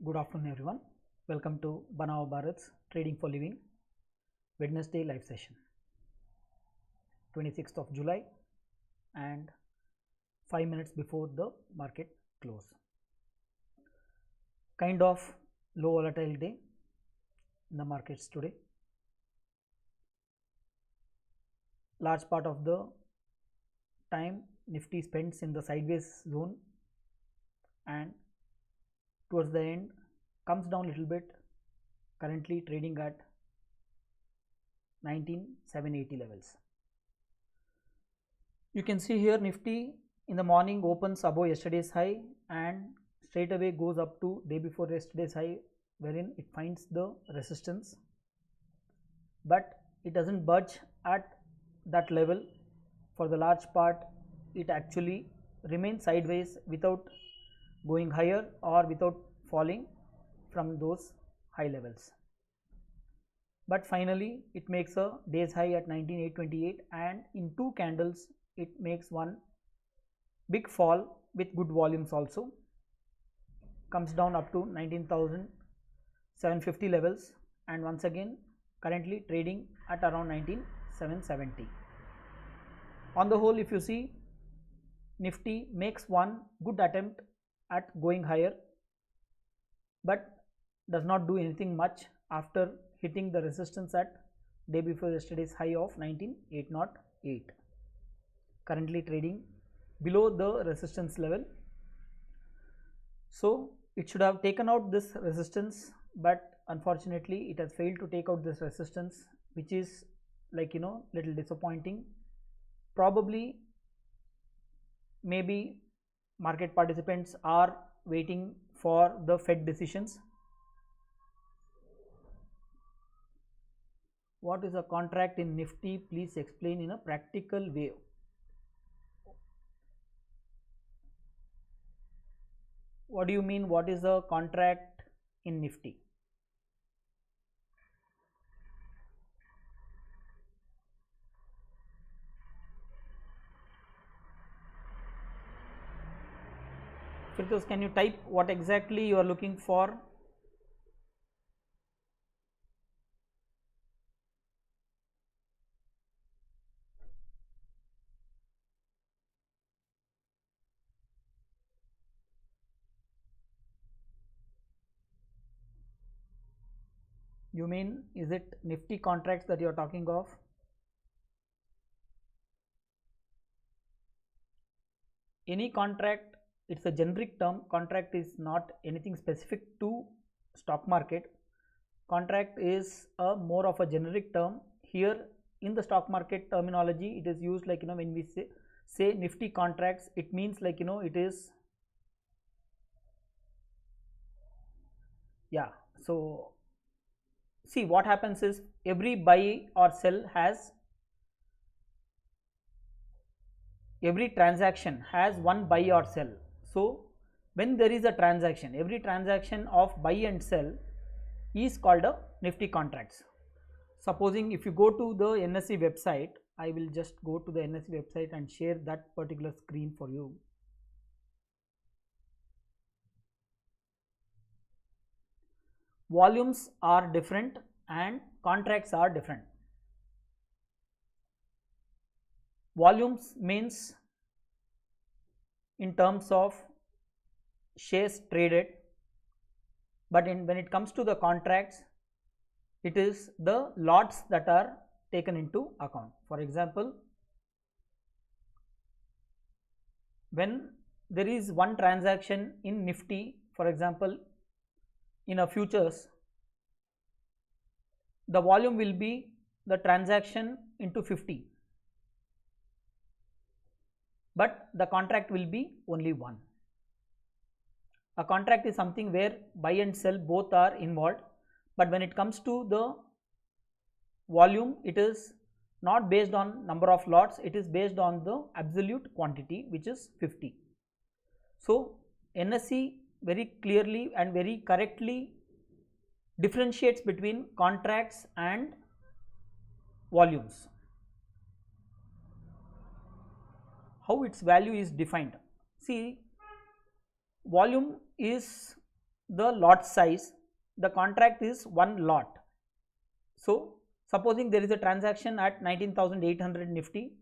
Good afternoon everyone. Welcome to Banao Bharat's Trading for Living Wednesday live session 26th of July and 5 minutes before the market close. Kind of low volatile day in the markets today. Large part of the time Nifty spends in the sideways zone and towards the end comes down a little bit, currently trading at 19,780 levels. You can see here Nifty in the morning opens above yesterday's high and straight away goes up to day before yesterday's high, wherein it finds the resistance, but it doesn't budge at that level. For the large part it actually remains sideways without going higher or without falling from those high levels, but finally it makes a day's high at 19,828 and in two candles it makes one big fall with good volumes, also comes down up to 19,750 levels and once again currently trading at around 19,770. On the whole, if you see, Nifty makes one good attempt at going higher but does not do anything much after hitting the resistance at day before yesterday's high of 19,808, currently trading below the resistance level. So it should have taken out this resistance, but unfortunately it has failed to take out this resistance, which is little disappointing. Probably maybe market participants are waiting for the Fed decisions. What is a contract in Nifty? Please explain in a practical way. What do you mean, what is a contract in Nifty? Firdaus, can you type what exactly you are looking for? You mean, is it Nifty contracts that you are talking of? Any contract, it's a generic term. Contract is not anything specific to stock market. Contract is a more of a generic term. Here in the stock market terminology, it is used when we say Nifty contracts, it means it is, yeah. So see, what happens is every buy or sell has, every transaction has one buy or sell. So when there is a transaction, every transaction of buy and sell is called a Nifty contracts. Supposing if you go to the NSE website, I will just go to the NSE website and share that particular screen for you. Volumes are different and contracts are different. Volumes means in terms of shares traded, but when it comes to the contracts, it is the lots that are taken into account. For example, when there is one transaction in Nifty, for example in a futures, the volume will be the transaction into 50, but the contract will be only one. A contract is something where buy and sell both are involved, but when it comes to the volume, it is not based on number of lots, it is based on the absolute quantity, which is 50. So NSE very clearly and very correctly differentiates between contracts and volumes. How its value is defined? See, volume is the lot size, the contract is one lot. So supposing there is a transaction at 19,800 Nifty,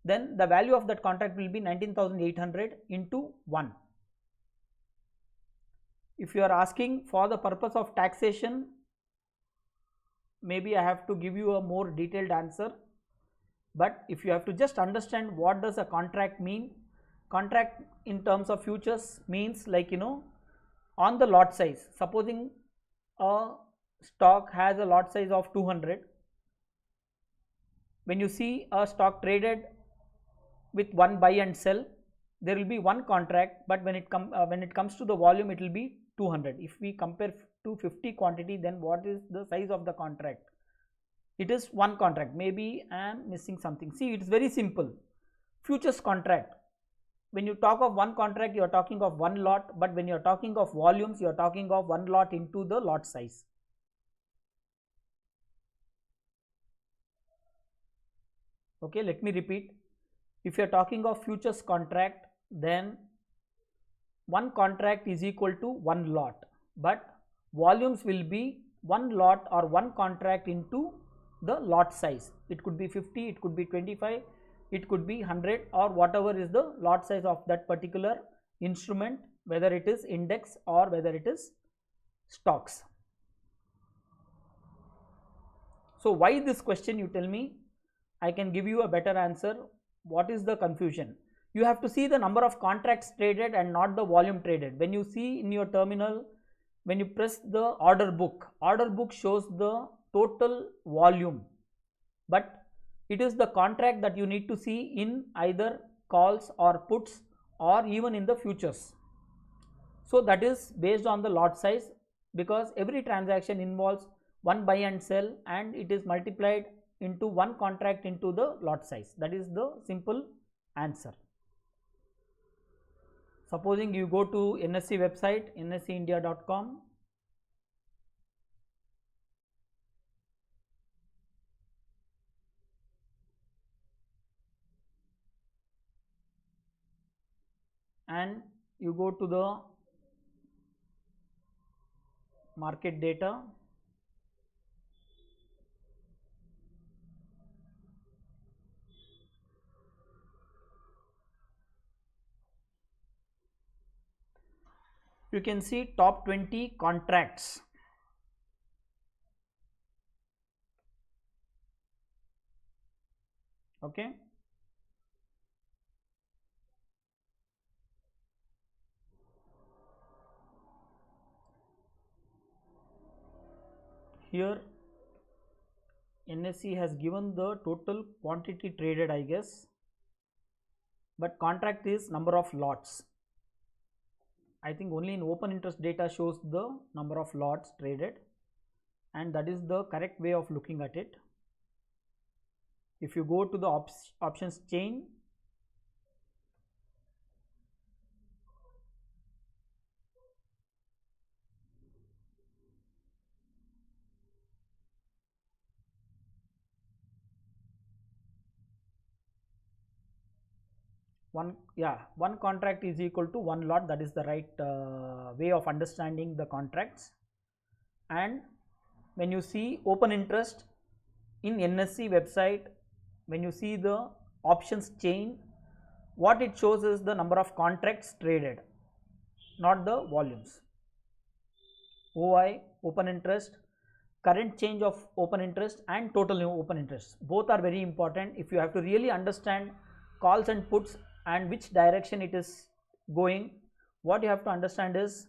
then the value of that contract will be 19,800 into 1. If you are asking for the purpose of taxation, maybe I have to give you a more detailed answer, but if you have to just understand what does a contract mean, contract in terms of futures means, like, on the lot size, supposing a stock has a lot size of 200, when you see a stock traded with one buy and sell, there will be one contract, but when it comes to the volume, it will be 200. If we compare to 50 quantity, then what is the size of the contract? It is one contract. Maybe I am missing something. See, it's very simple. Futures contract, when you talk of one contract, you are talking of one lot, but when you are talking of volumes, you are talking of one lot into the lot size. Okay, let me repeat. If you are talking of futures contract, then one contract is equal to one lot, but volumes will be one lot or one contract into the lot size. It could be 50, it could be 25, it could be 100, or whatever is the lot size of that particular instrument, whether it is index or whether it is stocks. So why this question, you tell me? I can give you a better answer. What is the confusion? You have to see the number of contracts traded and not the volume traded. When you see in your terminal, when you press the order book shows the total volume, but it is the contract that you need to see in either calls or puts or even in the futures. So that is based on the lot size, because every transaction involves one buy and sell, and it is multiplied into one contract into the lot size. That is the simple answer. Supposing you go to NSE website, nseindia.com, and you go to the market data, you can see top 20 contracts. Okay, here NSE has given the total quantity traded, I guess, but contract is number of lots. I think only in open interest data shows the number of lots traded, and that is the correct way of looking at it. If you go to the options chain, one contract is equal to one lot. That is the right way of understanding the contracts. And when you see open interest in NSE website, when you see the options chain, what it shows is the number of contracts traded, not the volumes. OI, open interest, current change of open interest, and total new open interest, both are very important. If you have to really understand calls and puts and which direction it is going, what you have to understand is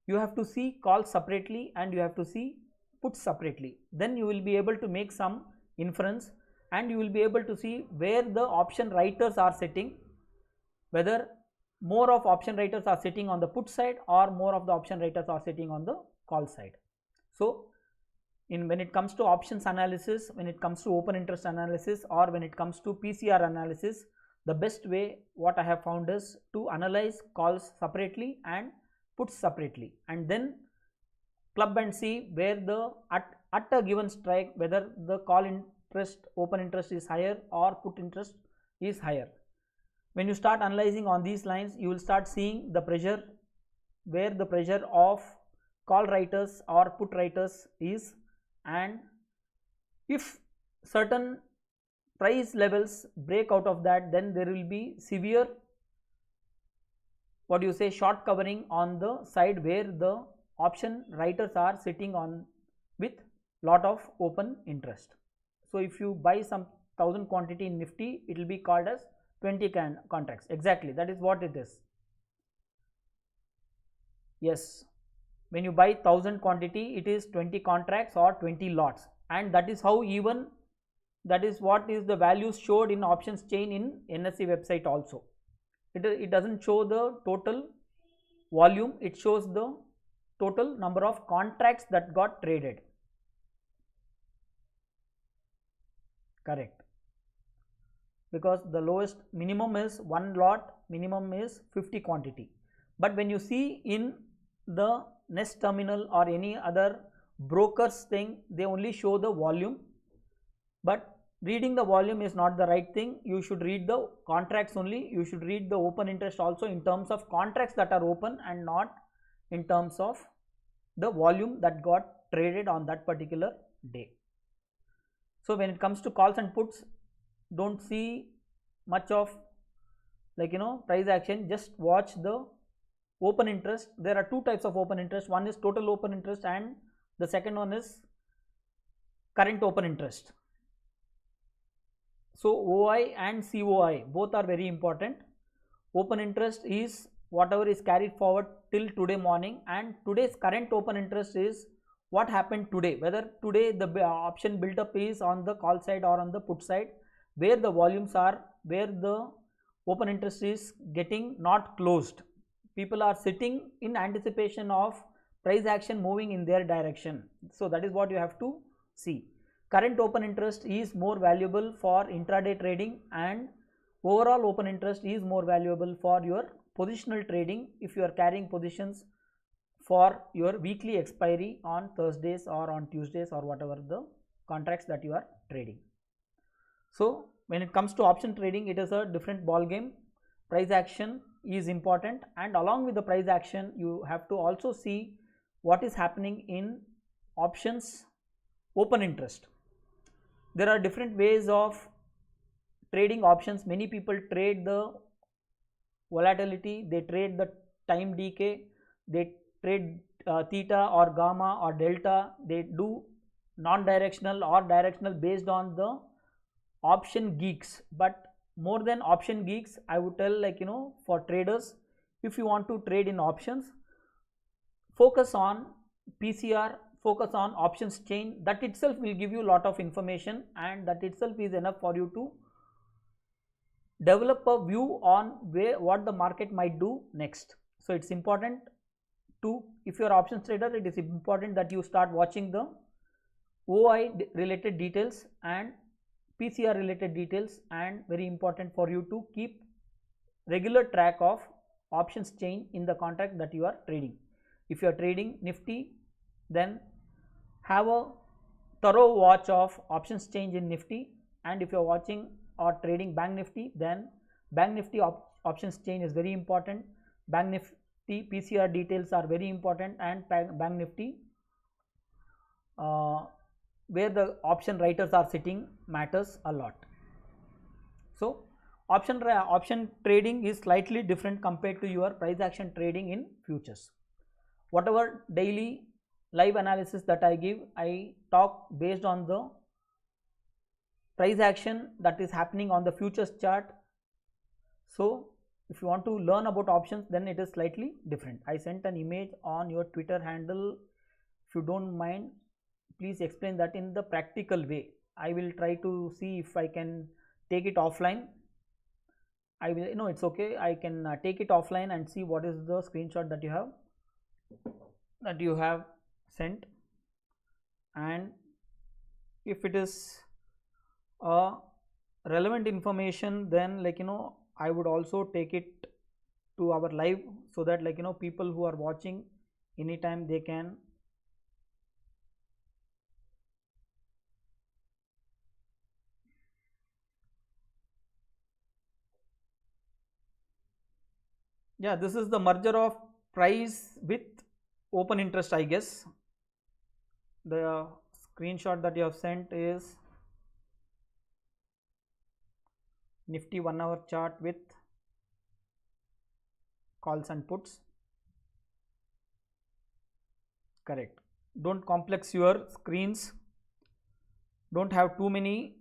you have to see calls separately and you have to see puts separately. Then you will be able to make some inference, and you will be able to see where the option writers are sitting, whether more of option writers are sitting on the put side or more of the option writers are sitting on the call side. So when it comes to options analysis, when it comes to open interest analysis, or when it comes to PCR analysis, the best way what I have found is to analyze calls separately and puts separately, and then club and see where the at a given strike whether the call interest, open interest is higher or put interest is higher. When you start analyzing on these lines, you will start seeing the pressure, where the pressure of call writers or put writers is, and if certain price levels break out of that, then there will be severe, what do you say, short covering on the side where the option writers are sitting on with lot of open interest. So if you buy some 1000 quantity in Nifty, it will be called as 20 contracts. Exactly, that is what it is. Yes, when you buy 1000 quantity, it is 20 contracts or 20 lots, and that is how, even that is what is the values showed in options chain in NSE website also. It doesn't show the total volume, it shows the total number of contracts that got traded. Correct, because the lowest minimum is 1 lot, minimum is 50 quantity. But when you see in the Nest terminal or any other brokers thing, they only show the volume, but reading the volume is not the right thing. You should read the contracts only. You should read the open interest also in terms of contracts that are open and not in terms of the volume that got traded on that particular day. So when it comes to calls and puts, don't see much of price action, just watch the open interest. There are two types of open interest. One is total open interest and the second one is current open interest. So OI and COI both are very important. Open interest is whatever is carried forward till today morning, and today's current open interest is what happened today, whether today the option built up is on the call side or on the put side, where the volumes are, where the open interest is getting not closed. People are sitting in anticipation of price action moving in their direction. So that is what you have to see. Current open interest is more valuable for intraday trading, and overall open interest is more valuable for your positional trading if you are carrying positions for your weekly expiry on Thursdays or on Tuesdays or whatever the contracts that you are trading. So when it comes to option trading, it is a different ball game. Price action is important, and along with the price action, you have to also see what is happening in options open interest. There are different ways of trading options. Many people trade the volatility, they trade the time decay, they trade theta or gamma or delta, they do non-directional or directional based on the option geeks. But more than option geeks, I would tell, for traders, if you want to trade in options, focus on PCR, focus on options chain. That itself will give you a lot of information, and that itself is enough for you to develop a view on what the market might do next. So it's important to, if you are options trader, it is important that you start watching the OI related details and PCR related details, and very important for you to keep regular track of options chain in the contract that you are trading. If you are trading Nifty, then have a thorough watch of options change in Nifty, and if you are watching or trading Bank Nifty, then Bank Nifty options chain is very important. Bank Nifty PCR details are very important, and Bank Nifty where the option writers are sitting matters a lot. So option trading is slightly different compared to your price action trading in futures. Whatever daily live analysis that I give, I talk based on the price action that is happening on the futures chart. So if you want to learn about options, then it is slightly different. I sent an image on your Twitter handle. If you don't mind, please explain that in the practical way. I will try to see if I can take it offline. I will, no, it's okay. I can take it offline and see what is the screenshot that you have sent, and if it is relevant information, then I would also take it to our live, so that people who are watching anytime, they can this is the merger of price with open interest, I guess. The screenshot that you have sent is Nifty 1 hour chart with calls and puts. Correct. Don't complex your screens. Don't have too many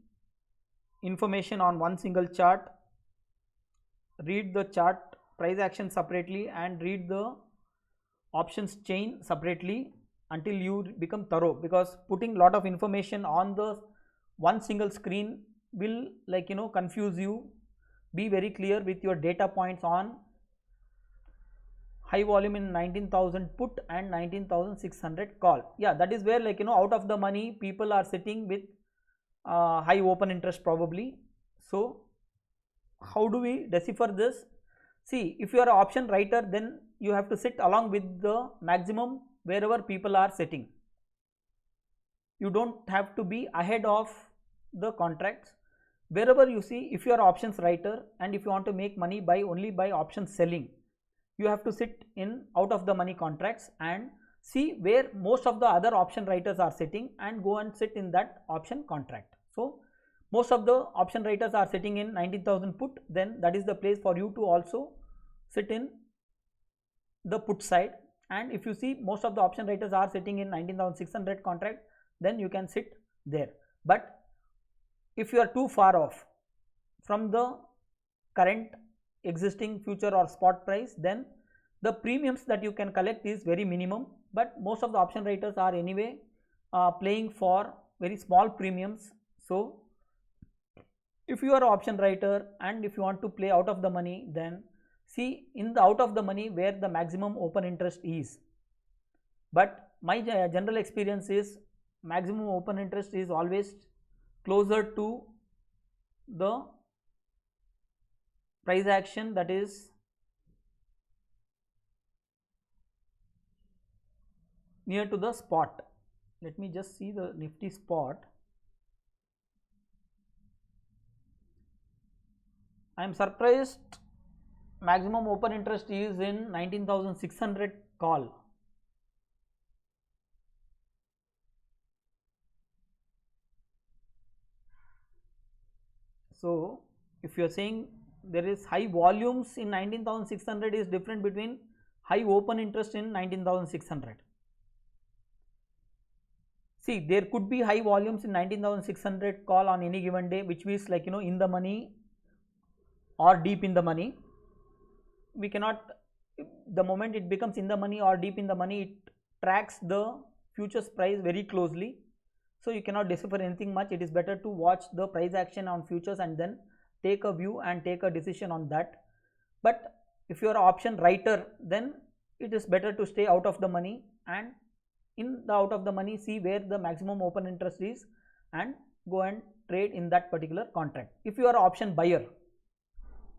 information on one single chart. Read the chart price action separately and read the options chain separately until you become thorough, because putting lot of information on the one single screen will confuse you. Be very clear with your data points on high volume in 19,000 put and 19,600 call. Yeah, that is where out of the money people are sitting with high open interest probably. So how do we decipher this? See, if you are an option writer, then you have to sit along with the maximum wherever people are sitting. You don't have to be ahead of the contracts. Wherever you see, if you are options writer and if you want to make money by only by option selling, you have to sit in out of the money contracts and see where most of the other option writers are sitting and go and sit in that option contract. So most of the option writers are sitting in 19,000 put, then that is the place for you to also sit in the put side. And if you see most of the option writers are sitting in 19,600 contract, then you can sit there. But if you are too far off from the current existing future or spot price, then the premiums that you can collect is very minimum. But most of the option writers are anyway playing for very small premiums. So if you are an option writer and if you want to play out of the money, then see in the out of the money where the maximum open interest is. But my general experience is maximum open interest is always closer to the price action, that is near to the spot. Let me just see the Nifty spot. I am surprised maximum open interest is in 19,600 call. So if you are saying there is high volumes in 19,600 is different between high open interest in 19,600. See, there could be high volumes in 19,600 call on any given day, which means in the money or deep in the money. We cannot, the moment it becomes in the money or deep in the money, it tracks the futures price very closely. So you cannot decipher anything much. It is better to watch the price action on futures and then take a view and take a decision on that. But if you are an option writer, then it is better to stay out of the money and in the out of the money see where the maximum open interest is and go and trade in that particular contract. If you are an option buyer,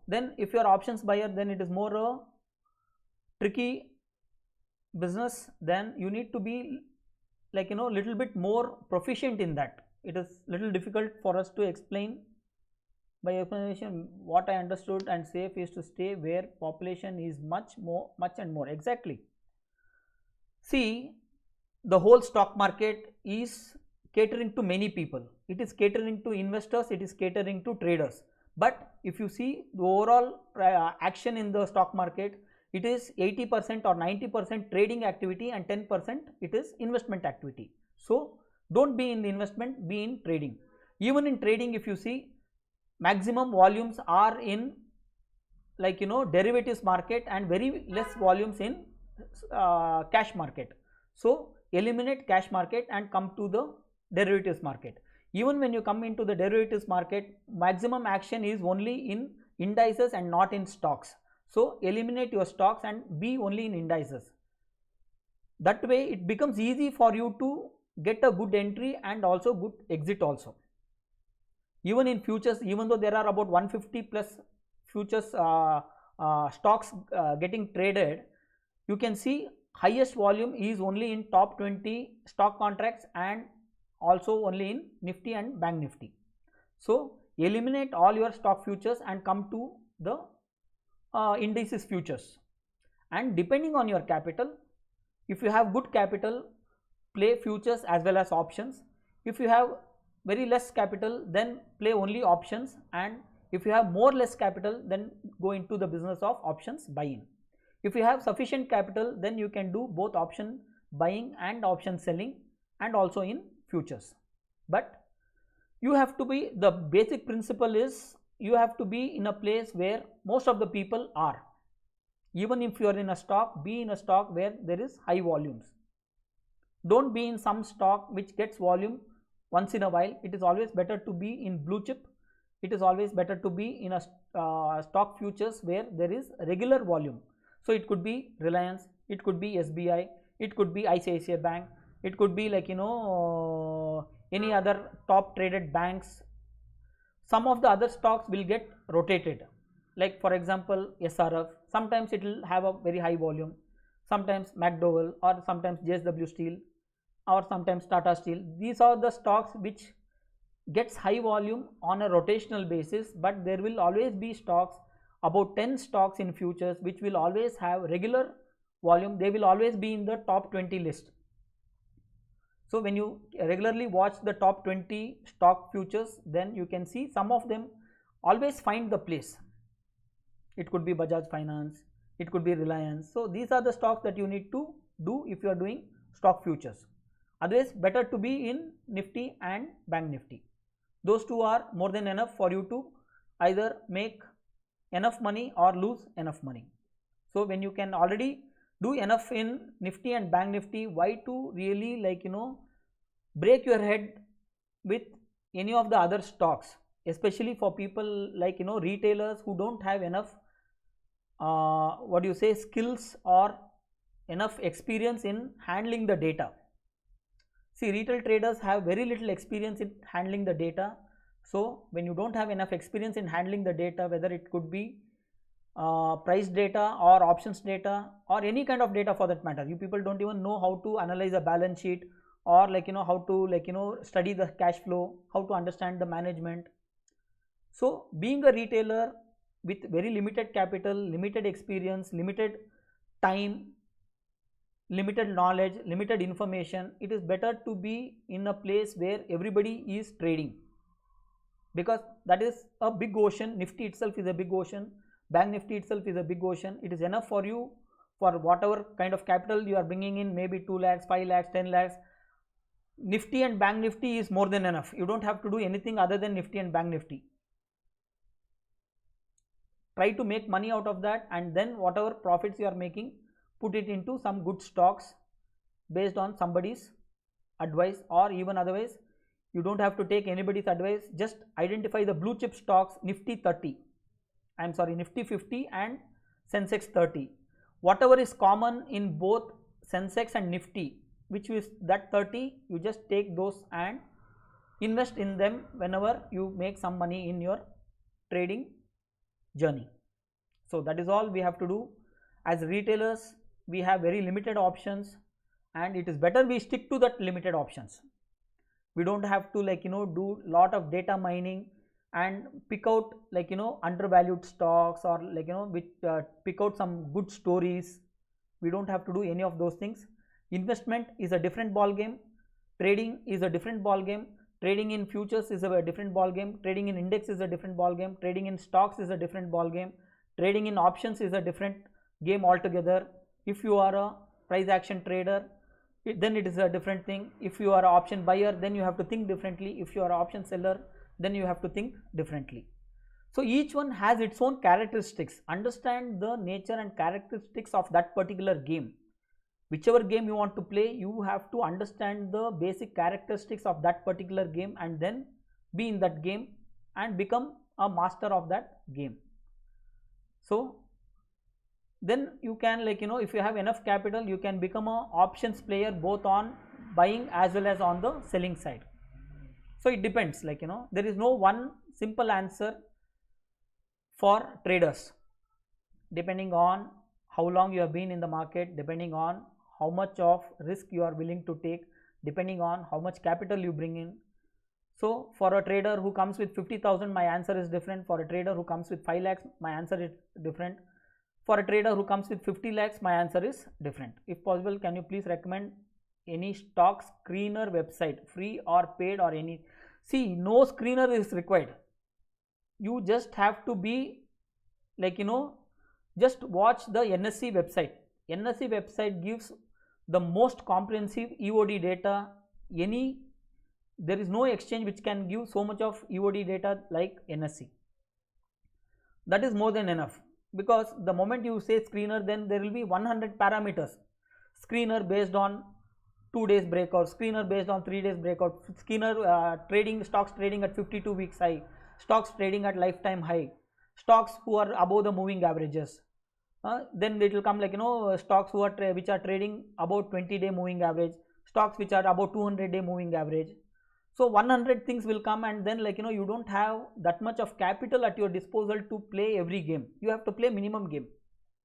then if you are options buyer, then it is more a tricky business. Then you need to be little bit more proficient in that. It is little difficult for us to explain. By explanation, what I understood and safe is to stay where population is much and more. Exactly. See, the whole stock market is catering to many people. It is catering to investors, it is catering to traders. But if you see the overall action in the stock market, it is 80% or 90% trading activity and 10% it is investment activity. So don't be in investment, be in trading. Even in trading, if you see, maximum volumes are in derivatives market and very less volumes in cash market. So eliminate cash market and come to the derivatives market. Even when you come into the derivatives market, maximum action is only in indices and not in stocks. So eliminate your stocks and be only in indices. That way it becomes easy for you to get a good entry and also good exit also. Even in futures, even though there are about 150 plus futures stocks getting traded, you can see highest volume is only in top 20 stock contracts and also only in Nifty and Bank Nifty. So eliminate all your stock futures and come to the indices futures, and depending on your capital, If you have good capital, play futures as well as options. If you have very less capital, then play only options, and if you have more less capital, then go into the business of options buying. If you have sufficient capital, then you can do both option buying and option selling, and also in futures. But you have to be, the basic principle is you have to be in a place where most of the people are. Even if you are in a stock, be in a stock where there is high volumes. Don't be in some stock which gets volume once in a while. It is always better to be in blue chip. It is always better to be in a stock futures where there is regular volume. So it could be Reliance, it could be SBI, it could be ICICI Bank, it could be like any other top traded banks. Some of the other stocks will get rotated, like for example SRF. Sometimes it will have a very high volume, sometimes McDowell, or sometimes JSW Steel, or sometimes Tata Steel. These are the stocks which gets high volume on a rotational basis, but there will always be stocks, about 10 stocks in futures, which will always have regular volume. They will always be in the top 20 list. So when you regularly watch the top 20 stock futures, then you can see some of them always find the place. It could be Bajaj Finance, it could be Reliance. So these are the stocks that you need to do if you are doing stock futures. Otherwise, better to be in Nifty and Bank Nifty. Those two are more than enough for you to either make enough money or lose enough money. So when you can already do enough in Nifty and Bank Nifty, why to really break your head with any of the other stocks, especially for people like retailers who don't have enough skills or enough experience in handling the data. See, retail traders have very little experience in handling the data. So when you don't have enough experience in handling the data, whether it could be price data or options data or any kind of data for that matter, you people don't even know how to analyze a balance sheet, or how to study the cash flow, how to understand the management. So being a retailer with very limited capital, limited experience, limited time, limited knowledge, limited information, it is better to be in a place where everybody is trading, because that is a big ocean. Nifty itself is a big ocean, Bank Nifty itself is a big ocean. It is enough for you for whatever kind of capital you are bringing in, maybe 2 lakhs, 5 lakhs, 10 lakhs. Nifty and Bank Nifty is more than enough. You don't have to do anything other than Nifty and Bank Nifty. Try to make money out of that, and then whatever profits you are making, put it into some good stocks based on somebody's advice, or even otherwise you don't have to take anybody's advice. Just identify the blue chip stocks, Nifty 50 and Sensex 30. Whatever is common in both Sensex and Nifty, which is that 30, you just take those and invest in them whenever you make some money in your trading journey. So that is all we have to do. As retailers, we have very limited options, and it is better we stick to that limited options. We don't have to do lot of data mining and pick out undervalued stocks, or pick out some good stories. We don't have to do any of those things. Investment is a different ball game, trading is a different ball game, trading in futures is a different ball game, trading in index is a different ball game, trading in stocks is a different ball game, trading in options is a different game altogether. If you are a price action trader, then it is a different thing. If you are an option buyer, then you have to think differently. If you are an option seller, then you have to think differently. So each one has its own characteristics. Understand the nature and characteristics of that particular game. Whichever game you want to play, you have to understand the basic characteristics of that particular game, and then be in that game and become a master of that game. So then you can if you have enough capital, you can become a options player both on buying as well as on the selling side. So it depends, there is no one simple answer for traders, depending on how long you have been in the market, depending on how much of risk you are willing to take, depending on how much capital you bring in. So for a trader who comes with 50,000, my answer is different. For a trader who comes with 5 lakhs, my answer is different. For a trader who comes with 50 lakhs, my answer is different. If possible, can you please recommend any stock screener website, free or paid or any? See, no screener is required. You just have to be like, just watch the NSE website. NSE website gives the most comprehensive EOD data. There is no exchange which can give so much of EOD data like NSE. That is more than enough, because the moment you say screener, then there will be 100 parameters. Screener based on 2 days breakout, screener based on 3 days breakout, screener trading stocks trading at 52 weeks high, stocks trading at lifetime high, stocks who are above the moving averages. Then it will come like, stocks who are which are trading about 20-day moving average, stocks which are about 200-day moving average. So 100 things will come, and then like, you don't have that much of capital at your disposal to play every game. You have to play minimum game.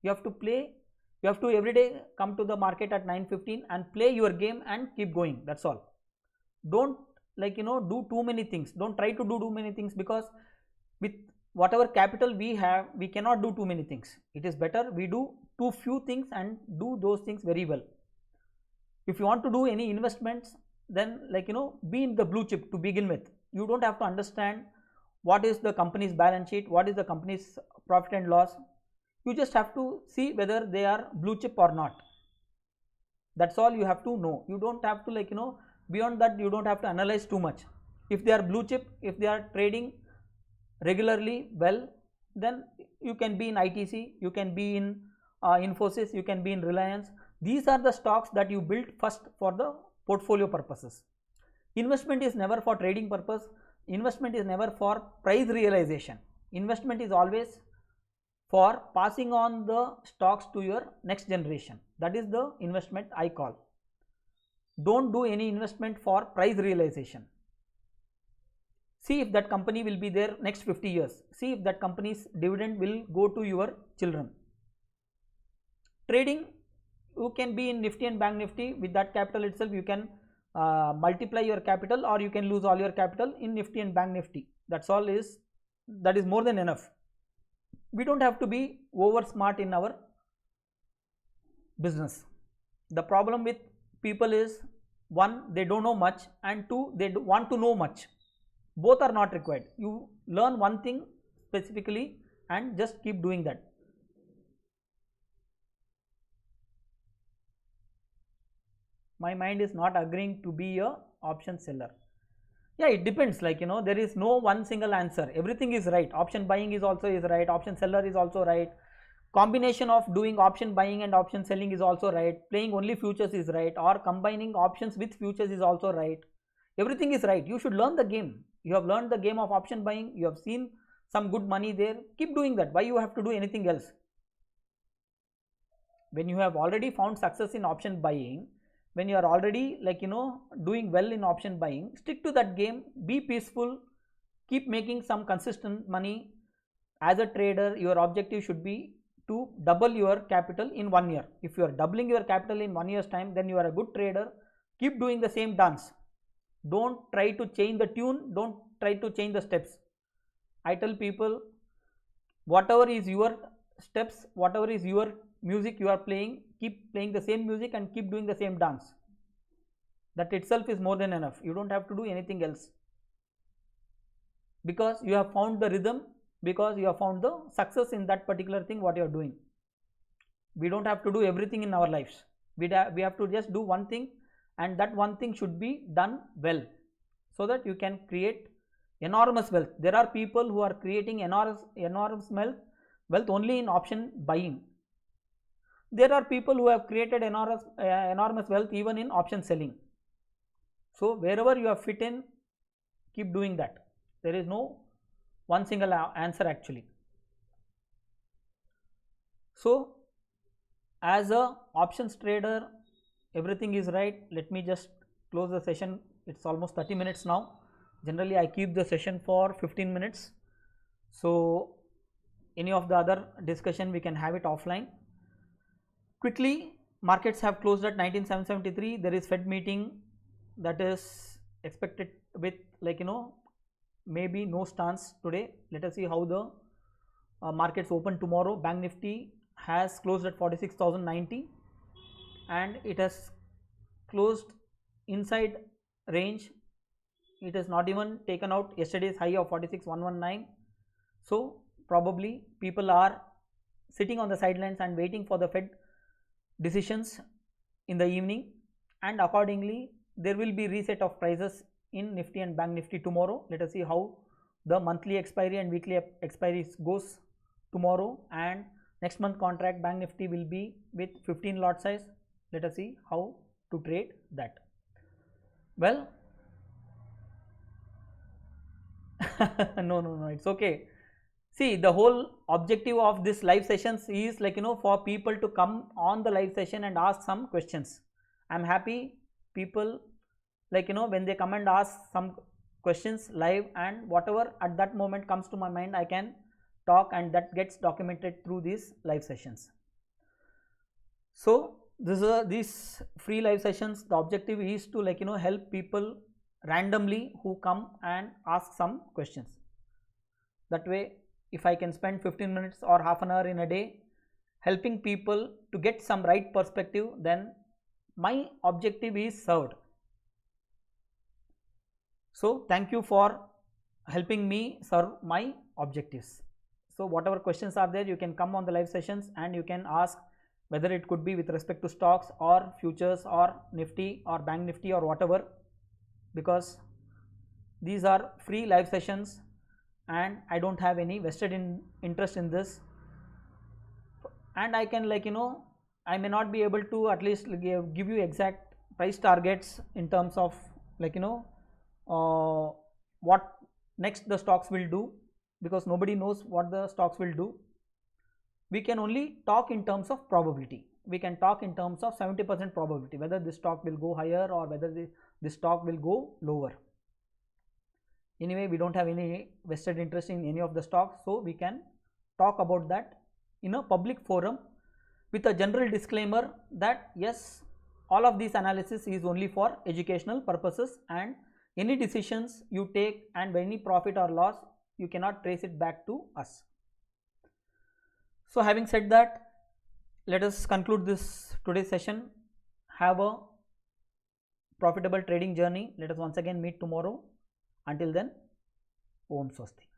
You have to every day come to the market at 9:15 and play your game and keep going. That's all. Don't like, do too many things. Don't try to do too many things, because with whatever capital we have, we cannot do too many things. It is better we do too few things and do those things very well. If you want to do any investments, then like, be in the blue chip to begin with. You don't have to understand what is the company's balance sheet, what is the company's profit and loss. You just have to see whether they are blue chip or not. That's all you have to know. You don't have to like, beyond that you don't have to analyze too much. If they are blue chip, if they are trading regularly well, then you can be in ITC, you can be in Infosys, you can be in Reliance. These are the stocks that you build first for the portfolio purposes. Investment is never for trading purpose. Investment is never for price realization. Investment is always for passing on the stocks to your next generation. That is the investment I call. Don't do any investment for price realization. See if that company will be there next 50 years. See if that company's dividend will go to your children. Trading, you can be in Nifty and Bank Nifty. With that capital itself, you can multiply your capital, or you can lose all your capital in Nifty and Bank Nifty. That is more than enough. We don't have to be over smart in our business. The problem with people is, one, they don't know much, and two, they want to know much. Both are not required. You learn one thing specifically and just keep doing that. My mind is not agreeing to be a option seller. Yeah, it depends. Like, there is no one single answer. Everything is right. Option buying is right. Option seller is also right. Combination of doing option buying and option selling is also right. Playing only futures is right, or combining options with futures is also right. Everything is right. You should learn the game. You have learned the game of option buying. You have seen some good money there. Keep doing that. Why you have to do anything else? When you have already found success in option buying, when you are already like, doing well in option buying, stick to that game. Be peaceful. Keep making some consistent money. As a trader, your objective should be to double your capital in 1 year. If you are doubling your capital in 1 year's time, then you are a good trader. Keep doing the same dance. Don't try to change the tune. Don't try to change the steps. I tell people, whatever is your steps, whatever is your music you are playing, keep playing the same music and keep doing the same dance. That itself is more than enough. You don't have to do anything else, because you have found the rhythm, because you have found the success in that particular thing what you are doing. We don't have to do everything in our lives. We have to just do one thing, and that one thing should be done well, so that you can create enormous wealth. There are people who are creating enormous wealth only in option buying. There are people who have created enormous wealth even in option selling. So wherever you have fit in, keep doing that. There is no one single answer actually. So as a options trader, everything is right. Let me just close the session. It's almost 30 minutes now. Generally I keep the session for 15 minutes. So any of the other discussion we can have it offline. Quickly, markets have closed at 19,773. There is Fed meeting that is expected with like, maybe no stance today. Let us see how the markets open tomorrow. Bank Nifty has closed at 46,090 and it has closed inside range. It has not even taken out yesterday's high of 46,119. So probably people are sitting on the sidelines and waiting for the Fed decisions in the evening, and accordingly there will be reset of prices in Nifty and Bank Nifty tomorrow. Let us see how the monthly expiry and weekly expiry goes tomorrow, and next month contract Bank Nifty will be with 15 lot size. Let us see how to trade that. Well, no, it's okay. See, the whole objective of this live sessions is like, for people to come on the live session and ask some questions. I'm happy people, like, when they come and ask some questions live, and whatever at that moment comes to my mind, I can talk, and that gets documented through these live sessions. So these free live sessions, the objective is to, like, help people randomly who come and ask some questions. That way, if I can spend 15 minutes or half an hour in a day helping people to get some right perspective, then my objective is served. So thank you for helping me serve my objectives. So whatever questions are there, you can come on the live sessions and you can ask, whether it could be with respect to stocks or futures or Nifty or Bank Nifty or whatever, because these are free live sessions and I don't have any vested interest in this, and I can, like, I may not be able to at least give you exact price targets in terms of, like, what next the stocks will do, because nobody knows what the stocks will do. We can only talk in terms of probability. We can talk in terms of 70% probability, whether this stock will go higher or whether this stock will go lower. Anyway, we don't have any vested interest in any of the stocks, so we can talk about that in a public forum with a general disclaimer that yes, all of this analysis is only for educational purposes, and any decisions you take and any profit or loss, you cannot trace it back to us. So having said that, let us conclude this today's session. Have a profitable trading journey. Let us once again meet tomorrow. Until then, Om Swasti.